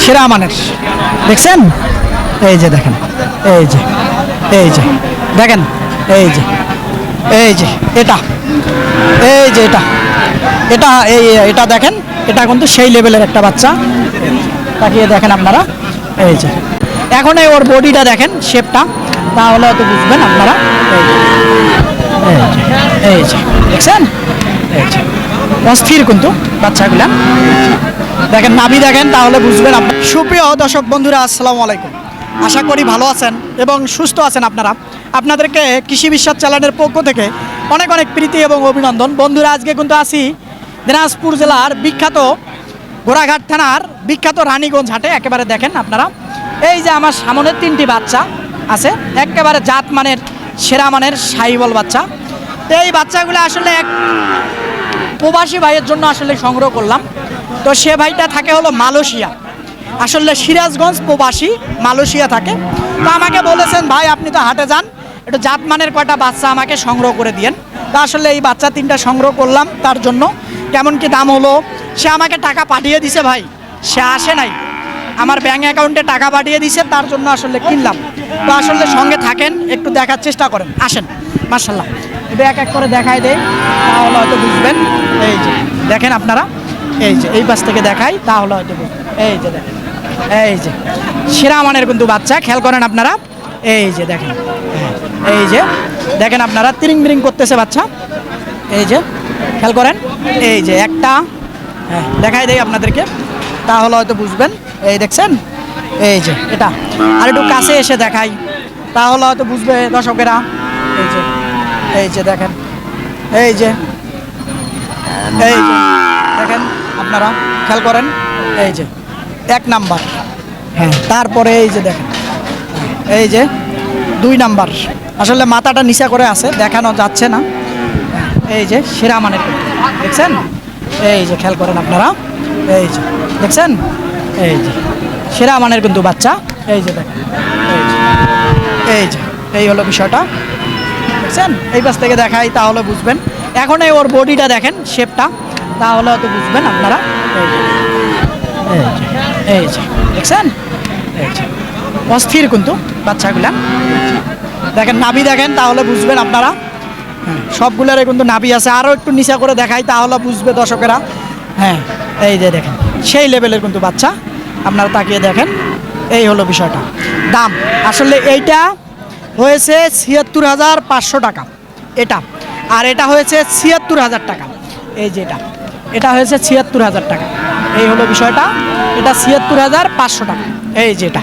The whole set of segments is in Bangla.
সেরা মানের, দেখছেন? এই যে দেখেন, এই যে এই যে দেখেন, এই যে এই যে এটা, এই যে এটা এটা এটা দেখেন, এটা কিন্তু সেই লেভেলের একটা বাচ্চা। তাকিয়ে দেখেন আপনারা, এই যে এখন ওর বডিটা দেখেন, শেপটা, তাহলে হয়তো বুঝবেন আপনারা। এই যে দেখছেন, এই যে অস্থির কিন্তু বাচ্চাগুলা। দেখেন নাভি দেখেন, তাহলে বুঝবেন আপনার। সুপ্রিয় দর্শক বন্ধুরা, আসসালামু আলাইকুম। আশা করি ভালো আছেন এবং সুস্থ আছেন আপনারা। আপনাদেরকে কৃষি বিশ্বাস চ্যানেলের পক্ষ থেকে অনেক অনেক প্রীতি এবং অভিনন্দন। বন্ধুরা, আজকে কিন্তু আসি দিনাজপুর জেলার বিখ্যাত ঘোড়াঘাট থানার বিখ্যাত রানীগঞ্জ হাটে। একেবারে দেখেন আপনারা, এই যে আমার সামনে 3টি বাচ্চা আছে, একেবারে জাত মানের, সেরা মানের সাইবল বাচ্চা। তো এই বাচ্চাগুলো আসলে এক প্রবাসী ভাইয়ের জন্য আসলে সংগ্রহ করলাম। তো সে ভাইটা থাকে হলো মালয়েশিয়া, আসলে সিরাজগঞ্জ প্রবাসী, মালয়েশিয়া থাকে। তো আমাকে বলেছেন, ভাই আপনি তো হাটে যান, একটু জাতমানের কয়টা বাচ্চা আমাকে সংগ্রহ করে দিয়েন। তো আসলে এই বাচ্চা 3টা সংগ্রহ করলাম তার জন্য। কেমন কি দাম হলো, সে আমাকে টাকা পাঠিয়ে দিছে ভাই, সে আসে নাই, আমার ব্যাঙ্ক অ্যাকাউন্টে টাকা পাঠিয়ে দিছে, তার জন্য আসলে কিনলাম। তো আসলে সঙ্গে থাকেন, একটু দেখার চেষ্টা করেন, আসেন। মার্শাল্লাহ, এটা এক এক করে দেখাই দেয়, তাহলে হয়তো বুঝবেন। এই যে দেখেন আপনারা, এই যে এই পাশ থেকে দেখাই, তাহলে হয়তো বুঝবেন। এই যে দেখেন, এই যে সেরা মানের কিন্তু বাচ্চা, খেয়াল করেন আপনারা। এই যে দেখেন, এই যে দেখেন আপনারা, তিরিং বিরিং করতেছে বাচ্চা। এই যে খেয়াল করেন, এই যে একটা, হ্যাঁ দেখাই দেয় আপনাদেরকে, তাহলে হয়তো বুঝবেন। এই দেখছেন, এই যে এটা, আর একটু কাছে এসে দেখাই, তাহলে হয়তো বুঝবে দর্শকেরা। এই যে, এই যে দেখেন, এই যে, এই যে দেখেন আপনারা, খেয়াল করেন। এই যে 1 নাম্বার, হ্যাঁ, তারপরে এই যে দেখেন, এই যে 2 নাম্বার, আসলে মাথাটা নিচা করে আছে, দেখানো যাচ্ছে না। এই যে সেরা মানের, দেখছেন? এই যে খেয়াল করেন আপনারা, এই যে দেখছেন, এই যে সেরা মানের কিন্তু বাচ্চা। এই যে দেখেন, এই যে, এই যে এই হলো বিষয়টা, দেখছেন? এই পাশ থেকে দেখাই, তাহলে বুঝবেন। এখন ওর বডিটা দেখেন, শেপটা, তাহলে হয়তো বুঝবেন আপনারা। এই যে, এই যে দেখছেন, এই যে অস্থির কিন্তু বাচ্চাগুলা। দেখেন নাভি দেখেন, তাহলে বুঝবেন আপনারা। সবগুলোরই কিন্তু নাভি আছে, আরও একটু নিচা করে দেখাই, তাহলে বুঝবে দর্শকেরা। হ্যাঁ, এই যে দেখেন, সেই লেভেলের কিন্তু বাচ্চা, আপনারা তাকিয়ে দেখেন। এই হলো বিষয়টা। দাম আসলে এইটা হয়েছে ৭৬,৫০০ টাকা এটা, আর এটা হয়েছে ৭৬,০০০ টাকা। এই যে এটা, এটা হয়েছে ৭৬,০০০ টাকা। এই হলো বিষয়টা, এটা ৭৬,৫০০ টাকা। এই যে এটা,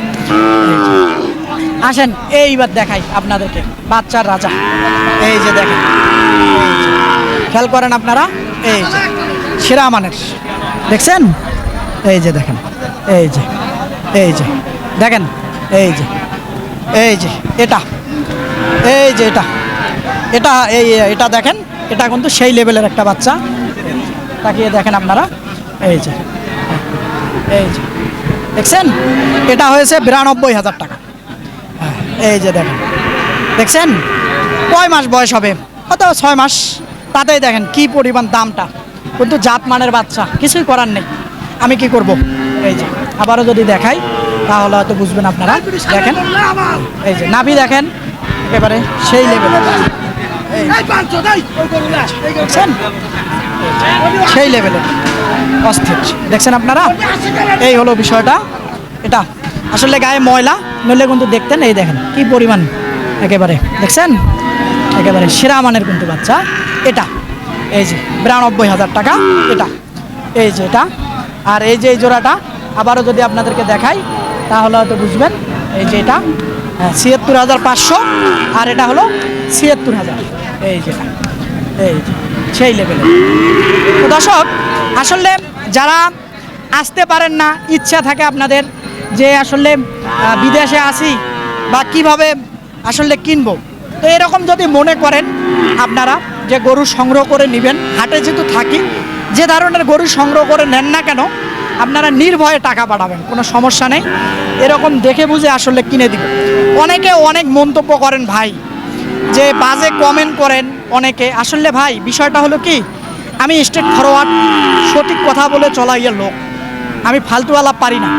আসেন এইবার দেখাই আপনাদেরকে বাচ্চার রাজা। এই যে দেখেন, খেয়াল করেন আপনারা, এই যে সেরা মানের, দেখছেন? এই যে দেখেন, এই যে, এই যে দেখেন, এই যে, এই যে এটা, এই যে এটা, এটা এই এটা দেখেন, এটা কিন্তু সেই লেভেলের একটা বাচ্চা। তাকিয়ে দেখেন আপনারা, এই যে, এই যে দেখছেন, এটা হয়েছে ৯২,০০০ টাকা। এই যে দেখেন, দেখছেন? কয় মাস বয়স হবে, হয়তো 6 মাস, তাতেই দেখেন কি পরিমাণ দামটা। কিন্তু জাত মানের বাচ্চা, কিছুই করার নেই, আমি কি করব। এই যে আবারও যদি দেখাই, তাহলে হয়তো বুঝবেন আপনারা। দেখেন, এই যে নাভি দেখেন, একেবারে সেই লেভেল, দেখছেন? সেই লেভেলের অস্থির, দেখছেন আপনারা। এই হলো বিষয়টা। এটা আসলে গায়ে ময়লা নইলে কিন্তু দেখতেন। এই দেখেন কি পরিমাণ, একেবারে দেখছেন, একেবারে সেরা মানের কিন্তু বাচ্চা এটা। এই যে ৯২,০০০ টাকা এটা, এই যে এটা, আর এই যে এই জোড়াটা আবারও যদি আপনাদেরকে দেখাই, তাহলে হয়তো বুঝবেন। এই যে এটা ৭৬,৫০০, আর এটা হলো ৭৬,০০০। এই যেটা, এই যে সেই লেভেলে। তো দর্শক, আসলে যারা আসতে পারেন না, ইচ্ছা থাকে আপনাদের যে আসলে বিদেশে আসি বা কিভাবে আসলে কিনবো, তো এরকম যদি মনে করেন আপনারা যে গরু সংগ্রহ করে নেবেন, হাটে যেহেতু থাকি, যে ধরনের গরু সংগ্রহ করে নেন না কেন, আপনারা নির্ভয়ে টাকা পাঠাবেন, কোনো সমস্যা নেই। এরকম দেখে বুঝে আসলে কিনে দিব। অনেকে অনেক মন্তব্য করেন ভাই, যে বাজে কমেন্ট করেন অনেকে। আসলে ভাই বিষয়টা হলো কি, আমি স্ট্রেট ফরওয়ার্ড, সঠিক কথা বলে চলাইয়া লোক। আমি ফালতুওয়ালা পারি না,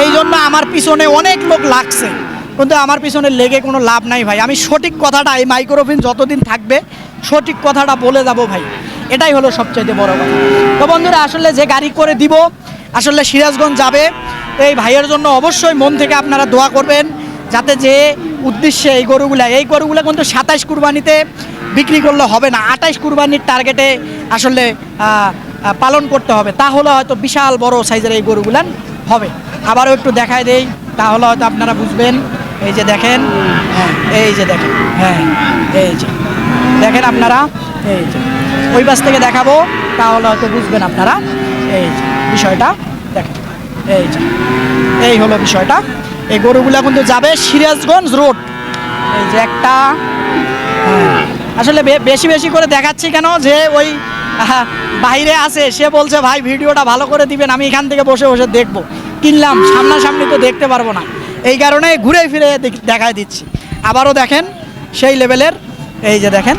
এই জন্য আমার পিছনে অনেক লোক লাগছে, কিন্তু আমার পিছনে লেগে কোনো লাভ নাই ভাই। আমি সঠিক কথাটা, এই মাইক্রোফোন যতদিন থাকবে সঠিক কথাটা বলে যাব ভাই, এটাই হলো সবচাইতে বড় কথা। তো বন্ধুরা আসলে যে গাড়ি করে দিব আসলে সিরাজগঞ্জ যাবে, এই ভাইয়ের জন্য অবশ্যই মন থেকে আপনারা দোয়া করবেন, যাতে যে উদ্দেশ্যে এই গরুগুলো কিন্তু 27 কুরবানিতে বিক্রি করলে হবে না, 28 কুরবানির টার্গেটে আসলে পালন করতে হবে, তাহলে হয়তো বিশাল বড় সাইজের এই গরুগুলান হবে। আবারও একটু দেখায় দেই, তাহলে হয়তো আপনারা বুঝবেন। এই যে দেখেন, হ্যাঁ এই যে দেখেন, হ্যাঁ এই যে দেখেন আপনারা, এই যে ওই পাশ থেকে দেখাবো, তাহলে হয়তো বুঝবেন আপনারা। এই যে বিষয়টা দেখেন, এই যে এই হলো বিষয়টা। এই গরুগুলা কিন্তু যাবে সিরাজগঞ্জ রোড। এই যে একটা, আসলে বেশি বেশি করে দেখাচ্ছি কেন, যে ওই বাইরে আছে, সে বলছে ভাই ভিডিওটা ভালো করে দিবেন, আমি এখান থেকে বসে বসে দেখবো, কিনলাম সামনাসামনি তো দেখতে পারবো না, এই কারণে ঘুরে ফিরে দেখায় দিচ্ছি। আবারও দেখেন সেই লেভেলের, এই যে দেখেন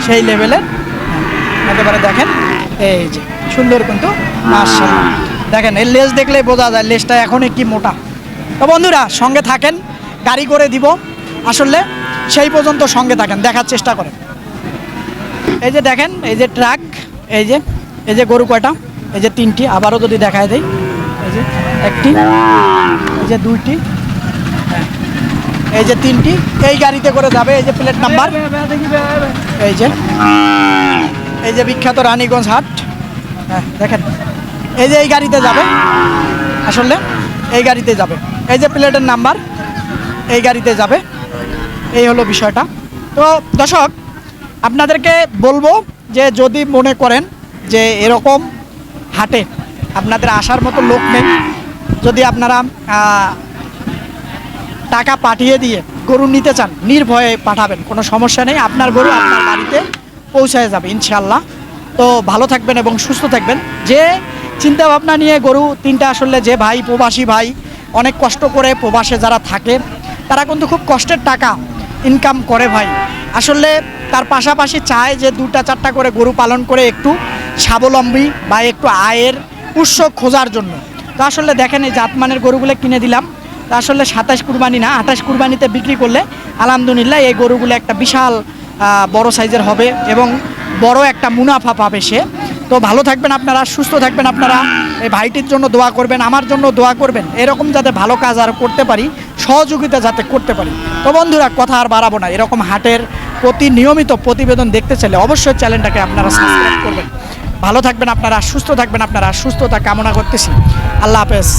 সেই লেভেলের, একেবারে দেখেন, এই যে সুন্দর কিন্তু মাশাআল্লাহ। দেখেন এর লেজ দেখলেই বোঝা যায় লেজটা এখনই কি মোটা। তো বন্ধুরা সঙ্গে থাকেন, গাড়ি করে দিব, আসলে সেই পর্যন্ত সঙ্গে থাকেন, দেখার চেষ্টা করেন। এই যে দেখেন, এই যে ট্রাক, এই যে গরু কয়টা, এই যে 3টি, আবারও যদি দেখায় দেই, এই যে 1টি, এই যে 2টি, এই যে 3টি, এই গাড়িতে করে যাবে। এই যে প্লেট নাম্বার, এই যে বিখ্যাত রানীগঞ্জ হাট, হ্যাঁ দেখেন, এই যে এই গাড়িতে যাবে, আসলে এই গাড়িতে যাবে, এই যে প্লেটের নাম্বার, এই গাড়িতে যাবে, এই হলো বিষয়টা। তো দর্শক আপনাদেরকে বলবো যে যদি মনে করেন যে এরকম হাটে আপনাদের আসার মতো লোক নেই, যদি আপনারা টাকা পাঠিয়ে দিয়ে গরু নিতে চান, নির্ভয়ে পাঠাবেন, কোনো সমস্যা নেই, আপনার গরু আপনার বাড়িতে পৌঁছায় যাবে ইনশাআল্লাহ। তো ভালো থাকবেন এবং সুস্থ থাকবেন। যে চিন্তা ভাবনা নিয়ে গরু 3টা, আসলে যে ভাই প্রবাসী ভাই অনেক কষ্ট করে প্রবাসে যারা থাকে, তারা কিন্তু খুব কষ্টের টাকা ইনকাম করে ভাই, আসলে তার পাশাপাশি চায় যে 2টা-4টা করে গরু পালন করে একটু স্বাবলম্বী বা একটু আয়ের উৎস খোঁজার জন্য। তো আসলে দেখেন এই জাতমানের গরুগুলো কিনে দিলাম, তা আসলে 27 কুরবানি না, 28 কুরবানিতে বিক্রি করলে আলহামদুলিল্লাহ এই গরুগুলো একটা বিশাল বড় সাইজের হবে এবং বড় একটা মুনাফা পাবে সে। তো ভালো থাকবেন আপনারা, সুস্থ থাকবেন আপনারা, এই ভাইটির জন্য দোয়া করবেন, আমার জন্য দোয়া করবেন, এরকম যাতে ভালো কাজ আর করতে পারি, সহযোগিতা যাতে করতে পারি। তো বন্ধুরা কথা আর বাড়াবো না, এরকম হাটের প্রতি নিয়মিত প্রতিবেদন দেখতে চাইলে অবশ্যই চ্যানেলটাকে আপনারা সাবস্ক্রাইব করবেন। ভালো থাকবেন আপনারা, সুস্থ থাকবেন আপনারা, সুস্থতা কামনা করতেছি। আল্লাহ হাফেজ।